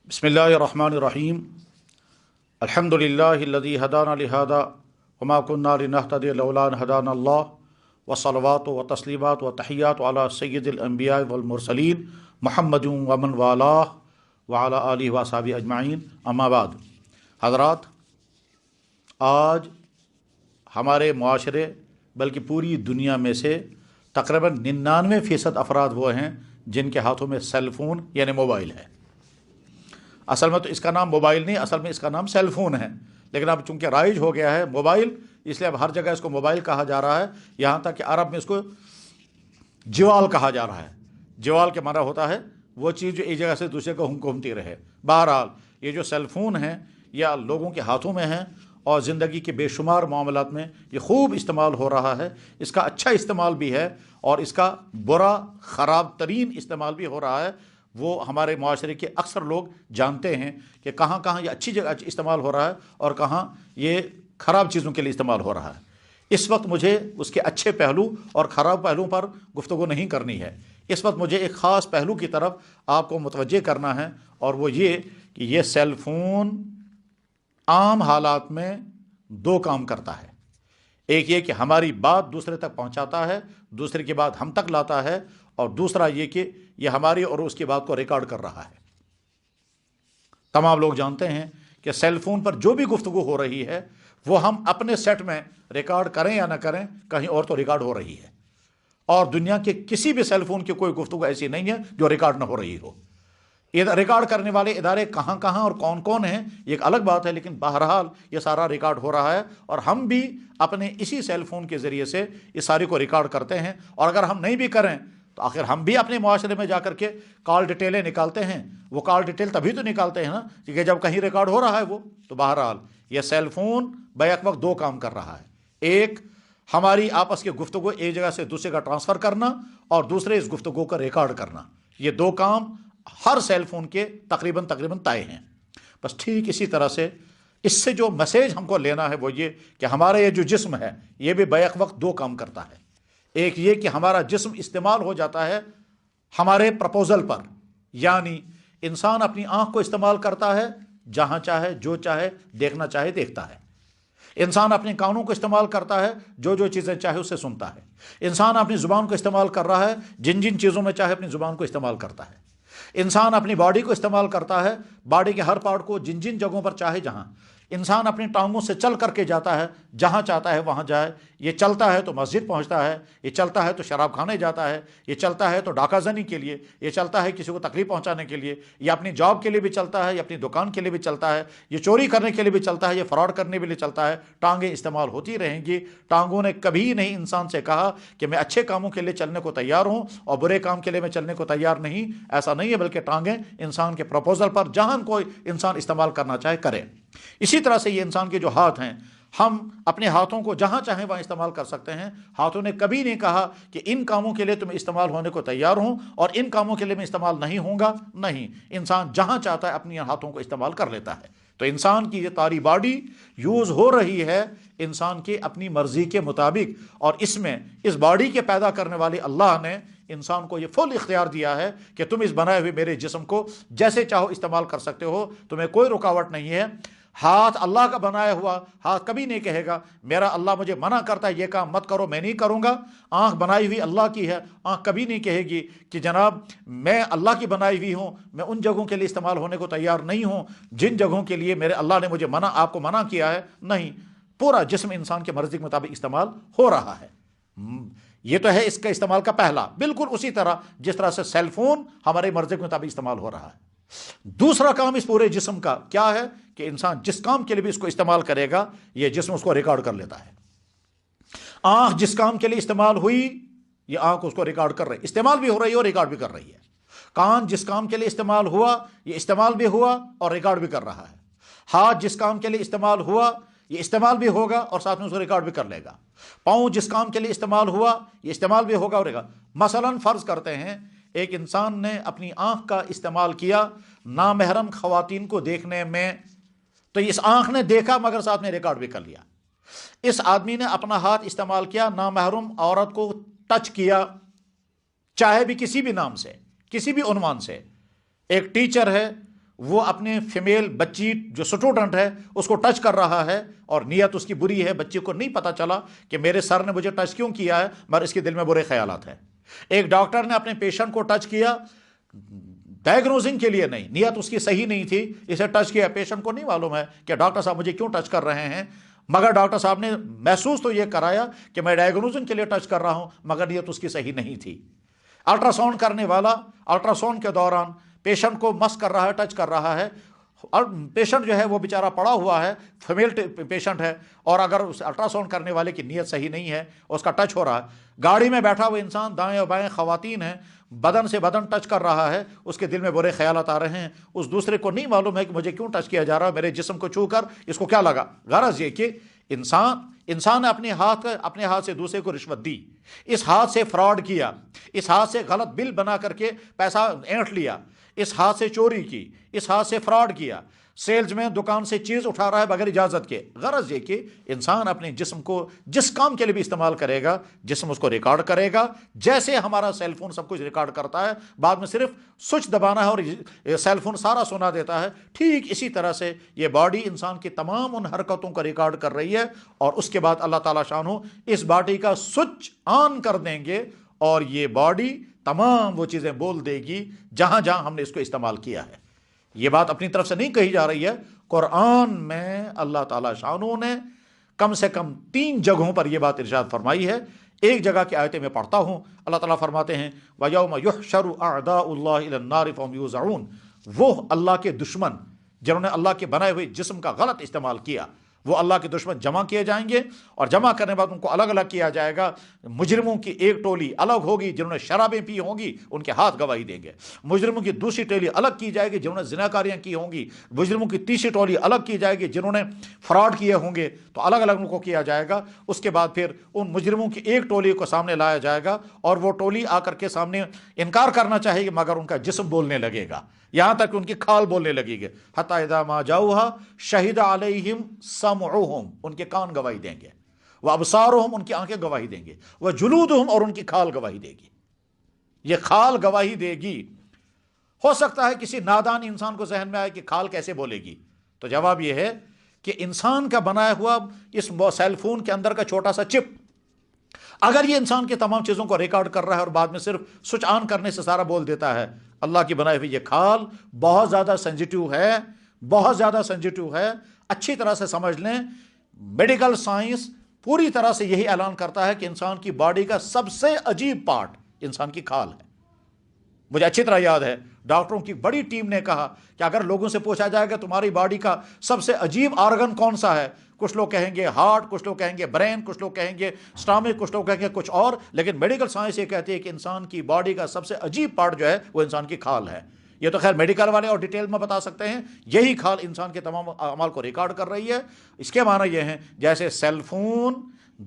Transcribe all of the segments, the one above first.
बिस्मिल्लाहिर्रहमानिर्रहीम अल्हम्दुलिल्लाहिल्लज़ी हदाना लिहादा वमा कुन्ना लिनहतदिया लौला अन हदाना अल्लाह वस्सलावातु व तस्लीमातु व तहियातु अला सय्यिदिल अंबिया वल मुरसलीन मुहम्मदिन व मन वालाह व अला आलिहि व असहाबिहि अजमाइन अम्मा बाद। हज़रात, आज हमारे मुआशरे बल्कि पूरी दुनिया में से तकरीबन 99% अफराद वो हैं जिनके हाथों में सेल फ़ोन यानी मोबाइल है। असल में तो इसका नाम मोबाइल नहीं, असल में इसका नाम सेल फ़ोन है, लेकिन अब चूंकि राइज हो गया है मोबाइल, इसलिए अब हर जगह इसको मोबाइल कहा जा रहा है। यहाँ तक कि अरब में इसको जिवाल कहा जा रहा है। जिवाल के माना होता है वो चीज़ जो एक जगह से दूसरे को घूमती रहे। बहरहाल ये जो सेल फ़ोन है या लोगों के हाथों में है और ज़िंदगी के बेशुमार मामलात में ये खूब इस्तेमाल हो रहा है। इसका अच्छा इस्तेमाल भी है और इसका बुरा ख़राब तरीन इस्तेमाल भी हो रहा है। वो हमारे माशरे के अक्सर लोग जानते हैं कि कहाँ कहाँ ये अच्छी जगह इस्तेमाल हो रहा है और कहाँ ये ख़राब चीज़ों के लिए इस्तेमाल हो रहा है। इस वक्त मुझे उसके अच्छे पहलू और ख़राब पहलुओं पर गुफ्तगू नहीं करनी है। इस वक्त मुझे एक ख़ास पहलू की तरफ आपको मुतवज्जे करना है और वो ये कि ये सेल फ़ोन आम हालात में दो काम करता है। एक ये कि हमारी बात दूसरे तक पहुंचाता है, दूसरे की बात हम तक लाता है, और दूसरा ये कि ये हमारी और उसकी बात को रिकॉर्ड कर रहा है। तमाम लोग जानते हैं कि सेल फोन पर जो भी गुफ्तगू हो रही है वो हम अपने सेट में रिकॉर्ड करें या ना करें, कहीं और तो रिकॉर्ड हो रही है। और दुनिया के किसी भी सेल फोन की कोई गुफ्तगू ऐसी नहीं है जो रिकॉर्ड ना हो रही हो। रिकॉर्ड करने वाले इदारे कहाँ कहाँ और कौन कौन हैं ये एक अलग बात है, लेकिन बहरहाल ये सारा रिकॉर्ड हो रहा है और हम भी अपने इसी सेल फोन के ज़रिए से इस सारे को रिकॉर्ड करते हैं। और अगर हम नहीं भी करें तो आखिर हम भी अपने मुआशरे में जाकर के कॉल डिटेलें निकालते हैं। वो कॉल डिटेल तभी तो निकालते हैं ना कि जब कहीं रिकॉर्ड हो रहा है वो। तो बहरहाल ये सेल फोन बैक वक्त दो काम कर रहा है। एक, हमारी आपस की गुफ्तगू एक जगह से दूसरे का ट्रांसफ़र करना, और दूसरे इस गुफ्तगू का रिकॉर्ड करना। ये दो काम हर सेल फोन के तकरीबन तय हैं। बस ठीक इसी तरह से इससे जो मैसेज हमको लेना है वो ये कि हमारा ये जो जिस्म है ये भी बैक वक्त दो काम करता है। एक ये कि हमारा जिस्म इस्तेमाल हो जाता है हमारे प्रपोजल पर, यानी इंसान अपनी आंख को इस्तेमाल करता है, जहां चाहे जो चाहे देखना चाहे देखता है। इंसान अपने कानों को इस्तेमाल करता है, जो जो चीज़ें चाहे उससे सुनता है। इंसान अपनी ज़ुबान को इस्तेमाल कर रहा है, जिन जिन चीज़ों में चाहे अपनी ज़ुबान को इस्तेमाल करता है। इंसान अपनी बॉडी को इस्तेमाल करता है, बॉडी के हर पार्ट को जिन जिन जगहों पर चाहे जहाँ। इंसान अपनी टांगों से चल करके जाता है, जहाँ चाहता है वहाँ जाए। ये चलता है तो मस्जिद पहुँचता है, ये चलता है तो शराब खाने जाता है, ये चलता है तो डाकाजनी के लिए, ये चलता है किसी को तकलीफ पहुँचाने के लिए, ये अपनी जॉब के लिए भी चलता है, ये अपनी दुकान के लिए भी चलता है, ये चोरी करने के लिए भी चलता है, ये फ्रॉड करने के लिए चलता है। टांगें इस्तेमाल होती रहेंगी। टांगों ने कभी नहीं इंसान से कहा कि मैं अच्छे कामों के लिए चलने को तैयार हूँ और बुरे काम के लिए मैं चलने को तैयार नहीं। ऐसा नहीं है, बल्कि टांगें इंसान के प्रपोजल पर जहाँ कोई इंसान इस्तेमाल करना चाहे करे। इसी तरह से ये इंसान के जो हाथ हैं, हम अपने हाथों को जहां चाहें वहां इस्तेमाल कर सकते हैं। हाथों ने कभी नहीं कहा कि इन कामों के लिए तुम इस्तेमाल होने को तैयार हूं और इन कामों के लिए मैं इस्तेमाल नहीं होऊंगा। नहीं, इंसान जहां चाहता है अपनी हाथों को इस्तेमाल कर लेता है। तो इंसान की ये सारी बॉडी यूज़ हो रही है इंसान की अपनी मर्जी के मुताबिक, और इसमें इस बॉडी के पैदा करने वाले अल्लाह ने इंसान को ये फुल इख्तियार दिया है कि तुम इस बनाए हुए मेरे जिस्म को जैसे चाहो इस्तेमाल कर सकते हो, तुम्हें कोई रुकावट नहीं है। हाथ अल्लाह का बनाया हुआ हाथ कभी नहीं कहेगा मेरा अल्लाह मुझे मना करता है ये काम मत करो, मैं नहीं करूँगा। आँख बनाई हुई अल्लाह की है, आँख कभी नहीं कहेगी कि जनाब मैं अल्लाह की बनाई हुई हूँ, मैं उन जगहों के लिए इस्तेमाल होने को तैयार नहीं हूँ जिन जगहों के लिए मेरे अल्लाह ने मुझे आपको मना किया है। नहीं, पूरा जिस्म इंसान के मर्जी के मुताबिक इस्तेमाल हो रहा है। ये तो है इसका इस्तेमाल का पहला। बिल्कुल उसी तरह जिस तरह से सेल फोन हमारे मर्जी के मुताबिक इस्तेमाल हो रहा है। दूसरा काम इस पूरे जिस्म का क्या है कि इंसान जिस काम के लिए भी इसको इस्तेमाल करेगा ये जिस्म उसको रिकॉर्ड कर लेता है। आंख जिस काम के लिए इस्तेमाल हुई ये आंख उसको रिकॉर्ड कर रही, इस्तेमाल भी हो रही है और रिकॉर्ड भी कर रही है। कान जिस काम के लिए इस्तेमाल हुआ ये इस्तेमाल भी हुआ और रिकॉर्ड भी कर रहा है। हाथ जिस काम के लिए इस्तेमाल हुआ ये इस्तेमाल भी होगा और साथ में उसको रिकॉर्ड भी कर लेगा। पाँव जिस काम के लिए इस्तेमाल हुआ ये इस्तेमाल भी होगा और मसलन फर्ज करते हैं एक इंसान ने अपनी आंख का इस्तेमाल किया नामहरम खवातीन को देखने में, तो इस आंख ने देखा मगर साथ में रिकॉर्ड भी कर लिया। इस आदमी ने अपना हाथ इस्तेमाल किया, नामहरम औरत को टच किया, चाहे भी किसी भी नाम से किसी भी उन्वान से। एक टीचर है وہ اپنے فیمیل بچی جو اسٹوڈنٹ ہے اس کو ٹچ کر رہا ہے اور نیت اس کی بری ہے، بچی کو نہیں پتہ چلا کہ میرے سر نے مجھے ٹچ کیوں کیا ہے، مگر اس کے دل میں برے خیالات ہیں۔ ایک ڈاکٹر نے اپنے پیشنٹ کو ٹچ کیا ڈائگنوزنگ کے لیے نہیں، نیت اس کی صحیح نہیں تھی، اسے ٹچ کیا، پیشنٹ کو نہیں معلوم ہے کہ ڈاکٹر صاحب مجھے کیوں ٹچ کر رہے ہیں، مگر ڈاکٹر صاحب نے محسوس تو یہ کرایا کہ میں ڈائگنوزنگ کے لیے ٹچ کر رہا ہوں، مگر نیت اس کی صحیح نہیں تھی۔ الٹرا ساؤنڈ کرنے والا الٹرا ساؤنڈ کے دوران پیشنٹ کو مس کر رہا ہے، ٹچ کر رہا ہے، اور پیشنٹ جو ہے وہ بیچارہ پڑا ہوا ہے، فیمیل پیشنٹ ہے، اور اگر اس الٹرا ساؤنڈ کرنے والے کی نیت صحیح نہیں ہے، اس کا ٹچ ہو رہا ہے، گاڑی میں بیٹھا ہوا انسان دائیں اور بائیں خواتین ہیں، بدن سے بدن ٹچ کر رہا ہے، اس کے دل میں برے خیالات آ رہے ہیں، اس دوسرے کو نہیں معلوم ہے کہ مجھے کیوں ٹچ کیا جا رہا ہے، میرے جسم کو چھو کر اس کو کیا لگا۔ غرض یہ کہ انسان نے اپنے ہاتھ سے دوسرے کو رشوت دی، اس ہاتھ سے فراڈ کیا، اس ہاتھ سے غلط بل بنا کر کے پیسہ اینٹ لیا، اس ہاتھ سے چوری کی، اس ہاتھ سے فراڈ کیا، سیلز میں دکان سے چیز اٹھا رہا ہے بغیر اجازت کے۔ غرض یہ کہ انسان اپنے جسم کو جس کام کے لیے بھی استعمال کرے گا، جسم اس کو ریکارڈ کرے گا، جیسے ہمارا سیل فون سب کچھ ریکارڈ کرتا ہے، بعد میں صرف سوئچ دبانا ہے اور سیل فون سارا سنا دیتا ہے، ٹھیک اسی طرح سے یہ باڈی انسان کی تمام ان حرکتوں کو ریکارڈ کر رہی ہے، اور اس کے بعد اللہ تعالیٰ شانہ اس باڈی کا سوئچ آن کر دیں گے اور یہ باڈی تمام وہ چیزیں بول دے گی جہاں جہاں ہم نے اس کو استعمال کیا ہے۔ یہ بات اپنی طرف سے نہیں کہی جا رہی ہے، قرآن میں اللہ تعالیٰ شانہ نے کم سے کم 3 جگہوں پر یہ بات ارشاد فرمائی ہے۔ ایک جگہ کی آیتیں میں پڑھتا ہوں، اللہ تعالیٰ فرماتے ہیں وَيَوْمَ يُحْشَرُ أَعْدَاءُ اللَّهِ إِلَى النَّارِ فَهُمْ يُوزَعُونَ، وہ اللہ کے دشمن جنہوں نے اللہ کے بنائے ہوئے جسم کا غلط استعمال کیا، وہ اللہ کے دشمن جمع کیے جائیں گے، اور جمع کرنے بعد ان کو الگ الگ کیا جائے گا۔ مجرموں کی ایک ٹولی الگ ہوگی، جنہوں نے شرابیں پی ہوں گی ان کے ہاتھ گواہی دیں گے، مجرموں کی دوسری ٹولی الگ کی جائے گی جنہوں نے زناکاریاں کی ہوں گی، مجرموں کی تیسری ٹولی الگ کی جائے گی جنہوں نے فراڈ کیے ہوں گے، تو الگ الگ ان کو کیا جائے گا۔ اس کے بعد پھر ان مجرموں کی ایک ٹولی کو سامنے لایا جائے گا، اور وہ ٹولی آ کر کے سامنے انکار کرنا چاہے گی، مگر ان کا جسم بولنے لگے گا، یہاں تک کہ ان کی کھال بولنے لگے گی۔ حتی اذا ما جاؤہا شہد علیہم سمعہم، ان کے کان گواہی دیں گے، وابصارہم، ان کی آنکھیں گواہی دیں گے، وجلودہم، اور ان کی کھال گواہی دے گی۔ یہ کھال گواہی دے گی۔ ہو سکتا ہے کسی نادان انسان کو ذہن میں آئے کہ کھال کیسے بولے گی، تو جواب یہ ہے کہ انسان کا بنایا ہوا اس سیل فون کے اندر کا چھوٹا سا چپ، اگر یہ انسان کی تمام چیزوں کو ریکارڈ کر رہا ہے اور بعد میں صرف سوئچ آن کرنے سے سارا بول دیتا ہے، اللہ کی بنائی ہوئی یہ کھال بہت زیادہ سینسیٹیو ہے، بہت زیادہ سینسیٹیو ہے۔ اچھی طرح سے سمجھ لیں، میڈیکل سائنس پوری طرح سے یہی اعلان کرتا ہے کہ انسان کی باڈی کا سب سے عجیب پارٹ انسان کی کھال ہے۔ مجھے اچھی طرح یاد ہے ڈاکٹروں کی بڑی ٹیم نے کہا کہ اگر لوگوں سے پوچھا جائے گا تمہاری باڈی کا سب سے عجیب آرگن کون سا ہے، کچھ لوگ کہیں گے ہارٹ، کچھ لوگ کہیں گے برین، کچھ لوگ کہیں گے اسٹامک، کچھ لوگ کہیں گے کچھ اور، لیکن میڈیکل سائنس یہ کہتی ہے کہ انسان کی باڈی کا سب سے عجیب پارٹ جو ہے وہ انسان کی کھال ہے۔ یہ تو خیر میڈیکل والے اور ڈیٹیل میں بتا سکتے ہیں، یہی کھال انسان کے تمام اعمال کو ریکارڈ کر رہی ہے۔ اس کے معنی یہ ہیں جیسے سیل فون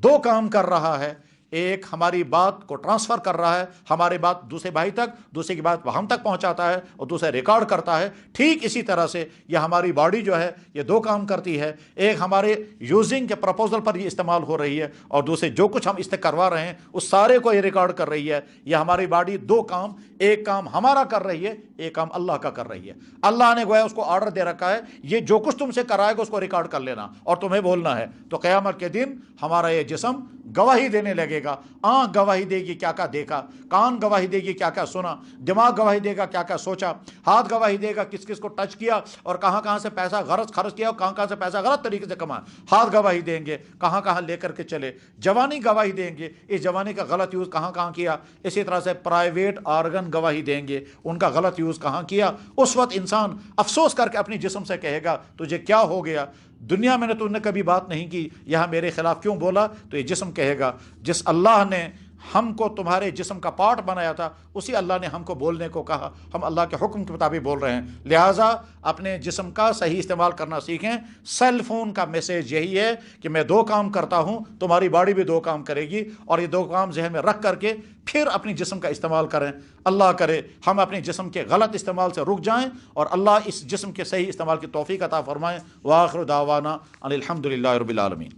2 کام کر رہا ہے، ایک ہماری بات کو ٹرانسفر کر رہا ہے، ہماری بات دوسرے بھائی تک، دوسرے کی بات ہم تک پہنچاتا ہے، اور دوسرا ریکارڈ کرتا ہے، ٹھیک اسی طرح سے یہ ہماری باڈی جو ہے یہ 2 کام کرتی ہے۔ ایک ہمارے یوزنگ کے پرپوزل پر یہ استعمال ہو رہی ہے، اور دوسرے جو کچھ ہم اس سے کروا رہے ہیں اس سارے کو یہ ریکارڈ کر رہی ہے۔ یہ ہماری باڈی 2 کام، ایک کام ہمارا کر رہی ہے، ایک کام اللہ کا کر رہی ہے۔ اللہ نے گویا اس کو آرڈر دے رکھا ہے یہ جو کچھ تم سے کرائے گا اس کو ریکارڈ کر لینا اور تمہیں بولنا ہے۔ تو قیامت کے دن ہمارا یہ جسم گواہی دینے لگے گا، آنکھ گواہی دے گی کیا کیا دیکھا، کان گواہی دے گی کیا کیا سنا، دماغ گواہی دے گا کیا کیا سوچا، ہاتھ گواہی دے گا کس کس کو ٹچ کیا اور کہاں کہاں سے پیسہ خرچ کیا اور کہاں کہاں سے پیسہ غلط طریقے سے کمایا، ہاتھ گواہی دیں گے کہاں کہاں لے کر کے چلے، جوانی گواہی دیں گے اس جوانی کا غلط یوز کہاں کہاں کیا، اسی طرح سے پرائیویٹ آرگن گواہی دیں گے ان کا غلط یوز کہاں کیا۔ اس وقت انسان افسوس کر کے اپنی جسم سے کہے گا تجھے کیا ہو گیا، دنیا میں نے تو نے کبھی بات نہیں کی، یہاں میرے خلاف کیوں بولا؟ تو یہ جسم کہے گا جس اللہ نے ہم کو تمہارے جسم کا پارٹ بنایا تھا اسی اللہ نے ہم کو بولنے کو کہا، ہم اللہ کے حکم کے مطابق بول رہے ہیں، لہٰذا اپنے جسم کا صحیح استعمال کرنا سیکھیں۔ سیل فون کا میسیج یہی ہے کہ میں 2 کام کرتا ہوں، تمہاری باڈی بھی 2 کام کرے گی، اور یہ 2 کام ذہن میں رکھ کر کے پھر اپنی جسم کا استعمال کریں۔ اللہ کرے ہم اپنے جسم کے غلط استعمال سے رک جائیں اور اللہ اس جسم کے صحیح استعمال کی توفیق عطا فرمائیں۔ وآخر دعوانا ان الحمد للہ رب العالمین۔